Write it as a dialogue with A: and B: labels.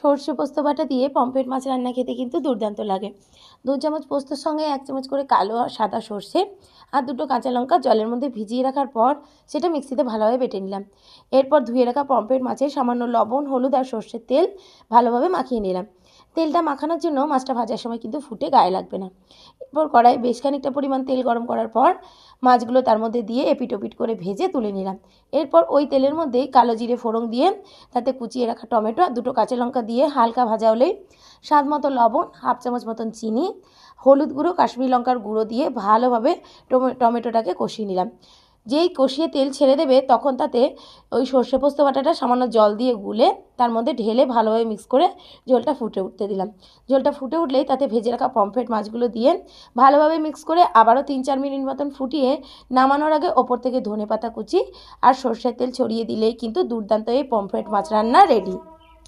A: সর্ষে পোস্ত বাটা দিয়ে পমফ্রেট মাছ রান্না খেতে কিন্তু দুর্দান্ত লাগে। 2 চামচ পোস্তর সঙ্গে 1 চামচ করে কালো আর সাদা সর্ষে আর 2টো কাঁচা লঙ্কা জলের মধ্যে ভিজিয়ে রাখার পর সেটা মিক্সিতে ভালোভাবে বেটে নিলাম। এরপর ধুয়ে রাখা পমফ্রেট মাছে সামান্য লবণ, হলুদ আর সর্ষের তেল ভালোভাবে মাখিয়ে নিলাম। তেলটা মাখানোর জন্য মাছটা ভাজার সময় কিন্তু ফুটে গায়ে লাগবে না। এরপর কড়াইয়ে বেশ খানিকটা পরিমাণ তেল গরম করার পর মাছগুলো তার মধ্যে দিয়ে এপিট ওপিট করে ভেজে তুলে নিলাম। এরপর ওই তেলের মধ্যেই কালো জিরে ফোড়ন দিয়ে তাতে কুচিয়ে রাখা টমেটো আর 2টো কাঁচা লঙ্কা দিয়ে হালকা ভাজা হলেই স্বাদ মতো লবণ, হাফ চামচ মতন চিনি, হলুদ গুঁড়ো, কাশ্মীরি লঙ্কার গুঁড়ো দিয়ে ভালোভাবে টমেটোটাকে কষিয়ে নিলাম। যেই কষিয়ে তেল ছেড়ে দেবে তখন তাতে ওই সর্ষে পোস্ত বাটাটা সামান্য জল দিয়ে গুলে তার মধ্যে ঢেলে ভালোভাবে মিক্স করে ঝোলটা ফুটে উঠতে দিলাম। ঝোলটা ফুটে উঠলেই তাতে ভেজে রাখা পমফ্রেট মাছগুলো দিয়ে ভালোভাবে মিক্স করে আবারও 3-4 মিনিট মতন ফুটিয়ে নামানোর আগে ওপর থেকে ধনেপাতা কুচি আর সর্ষের তেল ছড়িয়ে দিলেই কিন্তু দুর্দান্ত এই পমফ্রেট মাছ রান্না রেডি।